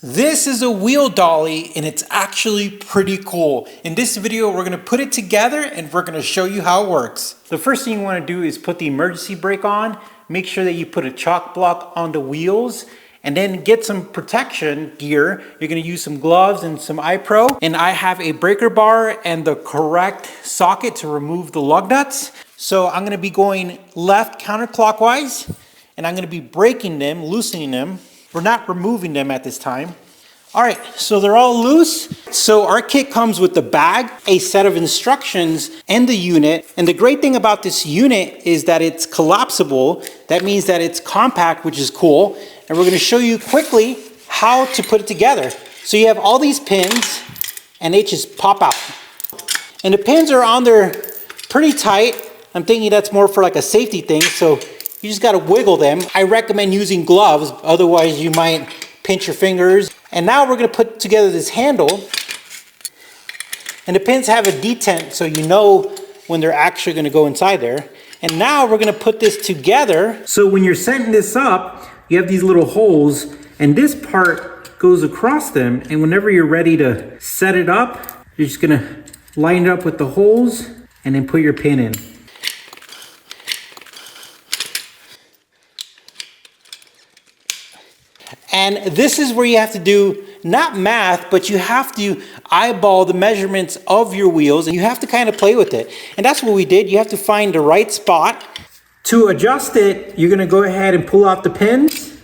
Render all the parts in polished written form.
This is a wheel dolly and it's actually pretty cool. In this video, we're gonna put it together and we're gonna show you how it works. The first thing you wanna do is put the emergency brake on. Make sure that you put a chalk block on the wheels and then get some protection gear. You're gonna use some gloves and some eye pro. And I have a breaker bar and the correct socket to remove the lug nuts. So I'm gonna be going left counterclockwise and I'm gonna be braking them, loosening them. We're not removing them at this time. All right, so they're all loose. So our kit comes with the bag, a set of instructions, and the unit. And the great thing about this unit is that it's collapsible. That means that it's compact, which is cool. And we're gonna show you quickly how to put it together. So you have all these pins and they just pop out. And the pins are on there pretty tight. I'm thinking that's more for like a safety thing. So you just gotta wiggle them. I recommend using gloves, otherwise you might pinch your fingers. And now we're gonna put together this handle. And the pins have a detent so you know when they're actually gonna go inside there. And now we're gonna put this together. So when you're setting this up, you have these little holes and this part goes across them. And whenever you're ready to set it up, you're just gonna line it up with the holes and then put your pin in. And this is where you have to do, not math, but you have to eyeball the measurements of your wheels and you have to kind of play with it. And that's what we did. You have to find the right spot. To adjust it, you're gonna go ahead and pull out the pins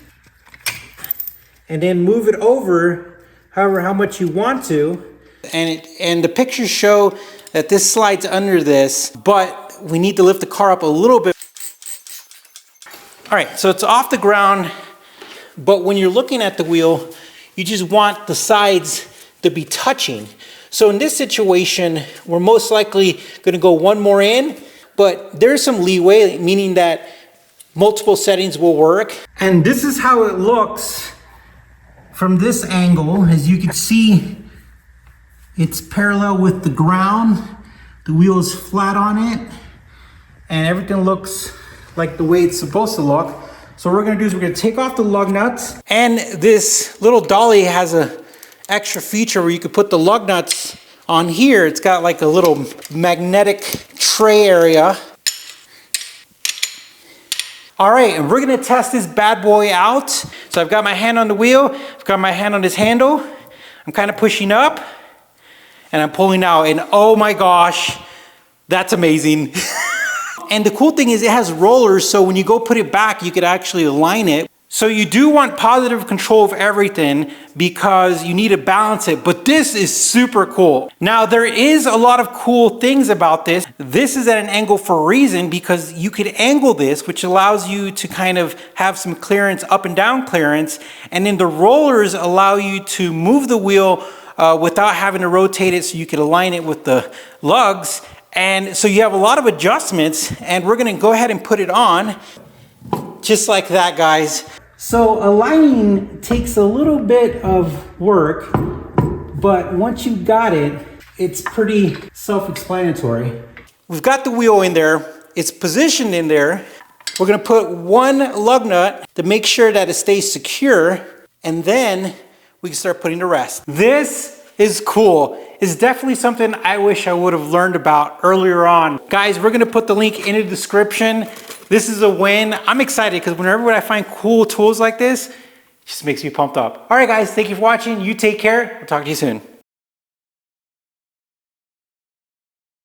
and then move it over however how much you want to. And the pictures show that this slides under this, but we need to lift the car up a little bit. All right, so it's off the ground. But when you're looking at the wheel, you just want the sides to be touching. So in this situation, we're most likely going to go one more in, but there's some leeway, meaning that multiple settings will work. And this is how it looks from this angle. As you can see, it's parallel with the ground. The wheel is flat on it, and everything looks like the way it's supposed to look. So what we're gonna do is we're gonna take off the lug nuts, and this little dolly has a extra feature where you could put the lug nuts on here. It's got like a little magnetic tray area. All right, and we're gonna test this bad boy out. So I've got my hand on the wheel, I've got my hand on this handle. I'm kind of pushing up and I'm pulling out, and oh my gosh, that's amazing. And the cool thing is it has rollers, so when you go put it back, you could actually align it. So you do want positive control of everything because you need to balance it, but this is super cool. Now there is a lot of cool things about this. This is at an angle for a reason, because you could angle this, which allows you to kind of have some clearance, up and down clearance. And then the rollers allow you to move the wheel without having to rotate it, so you could align it with the lugs. And so you have a lot of adjustments, and we're gonna go ahead and put it on just like that, guys. So aligning takes a little bit of work, but once you got it, it's pretty self-explanatory. We've got the wheel in there, it's positioned in there. We're gonna put one lug nut to make sure that it stays secure, and then we can start putting the rest. This is cool. It's definitely something I wish I would have learned about earlier on. Guys, we're gonna put the link in the description. This is a win. I'm excited because whenever I find cool tools like this, it just makes me pumped up. All right, guys, thank you for watching. You take care. I'll talk to you soon.